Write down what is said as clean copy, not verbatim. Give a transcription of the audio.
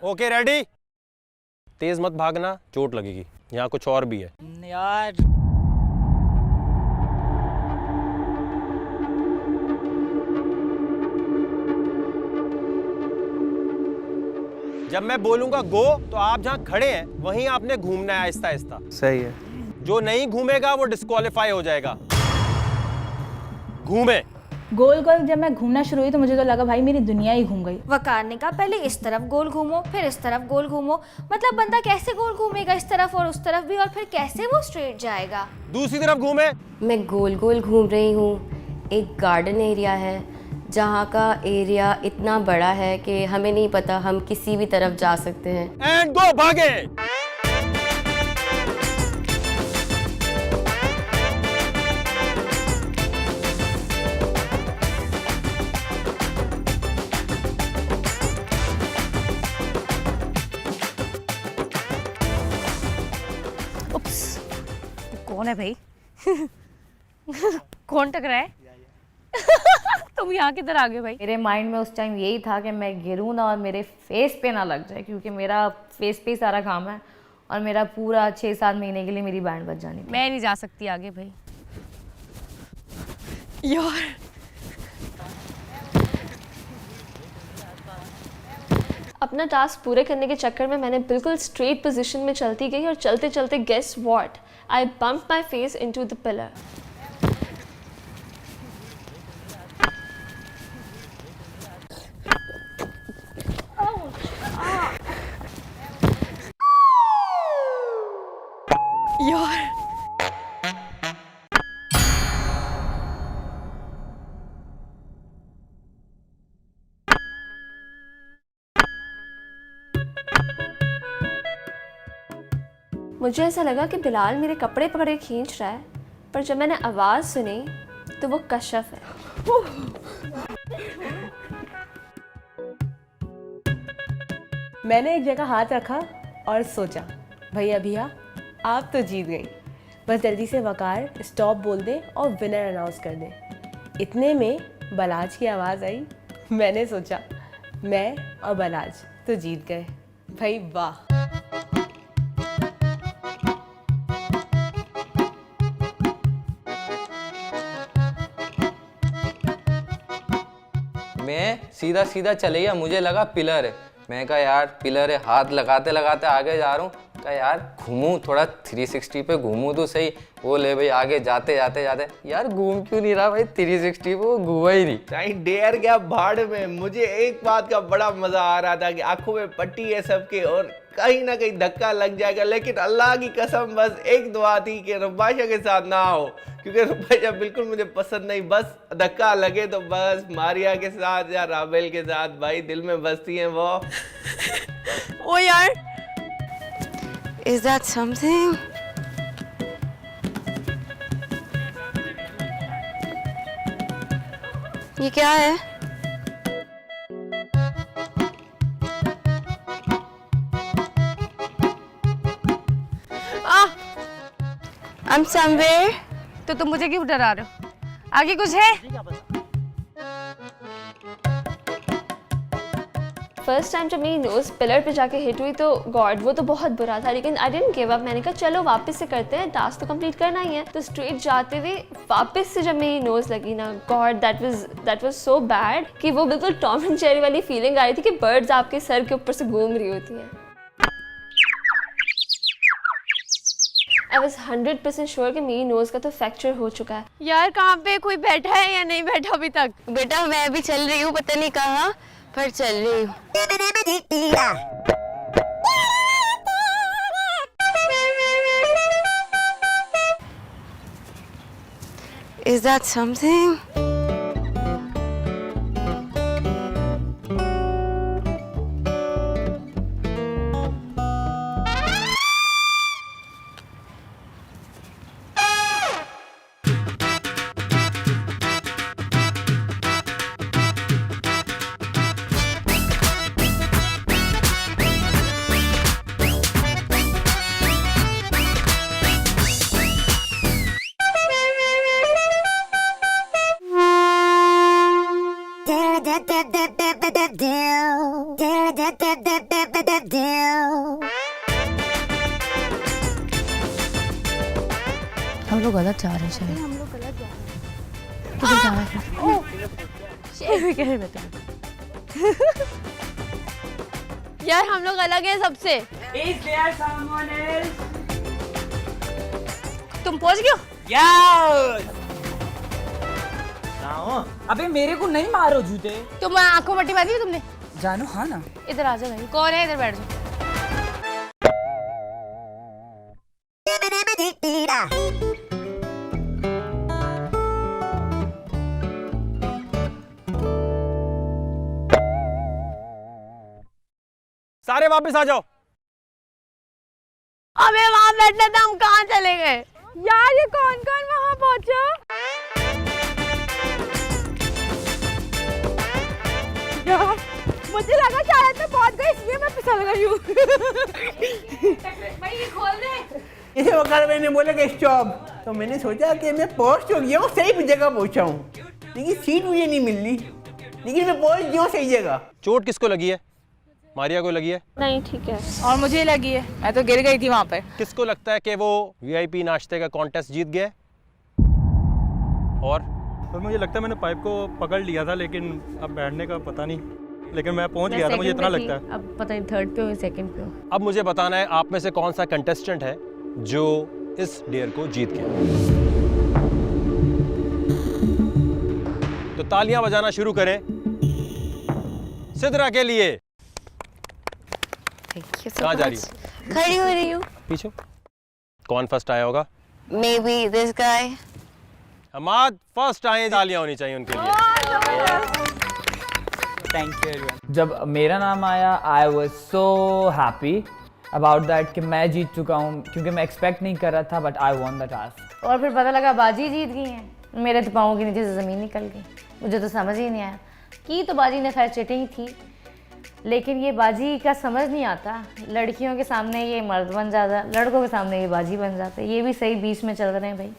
Okay ready. तेज मत भागना, चोट लगेगी। यहाँ कुछ और भी है यार। जब मैं बोलूंगा गो तो आप जहाँ खड़े हैं वहीं आपने घूमना है आहिस्ता आहिस्ता। सही है। जो नहीं घूमेगा वो डिस्क्वालीफाई हो जाएगा। घूमे। गोल गोल जब मैं घूमना शुरू हुई तो मुझे तो लगा भाई मेरी दुनिया ही घूम गई। वकार ने कहा पहले इस तरफ गोल घूमो फिर इस तरफ गोल घूमो। मतलब बंदा कैसे गोल घूमेगा इस तरफ और उस तरफ भी, और फिर कैसे वो स्ट्रेट जाएगा। दूसरी तरफ घूमे। मैं गोल गोल घूम रही हूँ। एक गार्डन एरिया है जहाँ का एरिया इतना बड़ा है कि हमें नहीं पता हम किसी भी तरफ जा सकते हैं। एंड गो, भागे। कौन है भाई? कौन टकरा है? तुम यहाँ किधर आ गए भाई? मेरे माइंड में उस टाइम यही था कि मैं गिरूँ ना और मेरे फेस पे ना लग जाए, क्योंकि मेरा फेस पे ही सारा काम है और मेरा पूरा 6-7 महीने के लिए मेरी बैंड बज जानी थी। मैं नहीं जा सकती आगे भाई। यार अपना टास्क पूरे करने के चक्कर में मैंने बिल्कुल स्ट्रेट पोजीशन में चलती गई और चलते चलते guess what, I bump my face into the pillar. यार मुझे ऐसा लगा कि बिलाल मेरे कपड़े पकड़े खींच रहा है, पर जब मैंने आवाज़ सुनी तो वो कशफ है। मैंने एक जगह हाथ रखा और सोचा भैया भैया आप तो जीत गई, बस जल्दी से वकार स्टॉप बोल दे और विनर अनाउंस कर दे। इतने में बलाज की आवाज़ आई। मैंने सोचा मैं और बलाज तो जीत गए। भाई वाह। मैं सीधा सीधा चले गया, मुझे लगा पिलर है। मैं कहा यार पिलर है, हाथ लगाते लगाते आगे जा रहा हूँ। कहा यार घूमूं थोड़ा 360 पे घूमूं तो सही। वो ले भाई आगे जाते जाते जाते यार घूम क्यों नहीं रहा भाई 360 पे, वो घूमा ही नहीं। चाहे डेयर गया भाड़ में। मुझे एक बात का बड़ा मजा आ रहा था कि आंखों में पट्टी है सबके और कहीं ना कहीं धक्का लग जाएगा, लेकिन अल्लाह की कसम बस एक दुआ थी कि रुबाशा के साथ ना हो, क्योंकि रुबाशा बिल्कुल मुझे पसंद नहीं। बस धक्का लगे तो बस मारिया के साथ या राबेल के साथ भाई दिल में बसती हैं वो। ओ यार, Is that something? ये क्या है? I'm somewhere. तो तुम मुझे क्यों डरा रहे हो? आगे कुछ है? फर्स्ट टाइम जब मेरी नोज़ पिलर पे जाके हिट हुई तो गॉड वो तो बहुत बुरा था, लेकिन आई डिडंट गिव अप। मैंने कहा चलो वापस से करते हैं, टास्क तो कंप्लीट करना ही है। तो स्ट्रेट जाते हुए वापस से जब मेरी नोज़ लगी ना, God that was so bad कि वो बिल्कुल टॉम एंड जेरी वाली फीलिंग आ रही थी कि बर्ड्स आपके सर के ऊपर से घूम रही होती हैं। आई वॉज 100% श्योर कि मेरी नोज़ का तो फ्रैक्चर हो चुका है। यार कहाँ पे कोई बैठा है या नहीं बैठा अभी तक? बेटा मैं भी चल रही हूँ, पता नहीं कहाँ पर चल रही हूँ। Is that something? हम लोग गलत जा रहे हैं शायद। हम लोग गलत जा रहे हैं। कह रहे बता। यार हम लोग अलग हैं सबसे। तुम पहुंच गए हो? अबे मेरे को नहीं मारो जूते। तुम आंखों मट्टी बांधी है तुमने? जानू हाँ ना। इधर आ जाओ भाई। कौन है? इधर बैठ जाओ। सारे वापस आ जाओ। अबे वहां बैठना था, हम कहाँ चले गए? यार ये कौन कौन वहां पहुंचा? यार मुझे लगा शायद मैं पहुंच गई इसलिए मैं फिसल गई हूँ। भाई ये खोल दे। इसे वकार मैंने बोला कि स्टॉप, तो मैंने सोचा कि मैं पहुंच तो गया हूँ, सही जगह पहुंचा हूँ, लेकिन सीट मुझे नहीं मिल रही, लेकिन मैं पहुंच गया हूँ सही जगह। चोट किसको लगी है? मारिया को लगी है? नहीं ठीक है। और मुझे लगी है, मैं तो गिर गई थी वहां पे। किसको लगता है कि वो वीआईपी नाश्ते का कॉन्टेस्ट जीत गए? और मुझे लगता है मैंने पाइप को पकड़ लिया था, लेकिन अब बैठने का पता नहीं, लेकिन मैं पहुंच गया था, मुझे इतना लगता है। अब पता नहीं थर्ड पे हो सेकंड पे हो। अब मुझे बताना है आप में से कौन सा कंटेस्टेंट है जो इस डेयर को जीत गया। तो तालियां बजाना शुरू करें सिद्रा के लिए। कहाँ जा रही हो? खड़ी हो रही हूँ। पीछे। कौन फर्स्ट आया होगा? Maybe this guy. Hammad first आए, तालियां होनी चाहिए उनके लिए। Thank you everyone. जब मेरा नाम आया I was so happy about that कि मैं जीत चुका हूँ, क्योंकि मैं एक्सपेक्ट नहीं कर रहा था, but I won the task. और फिर पता लगा बाजी जीत गई है। मेरे तो पाँवों के नीचे से ज़मीन निकल गई। मुझे तो समझ ही नहीं आया कि तो बाजी ने खैर चिटिंग थी, लेकिन ये बाजी का समझ नहीं आता। लड़कियों के सामने ये मर्द बन जाता, लड़कों के सामने ये बाजी बन जाता है। ये भी सही बीच में चल रहे हैं भाई।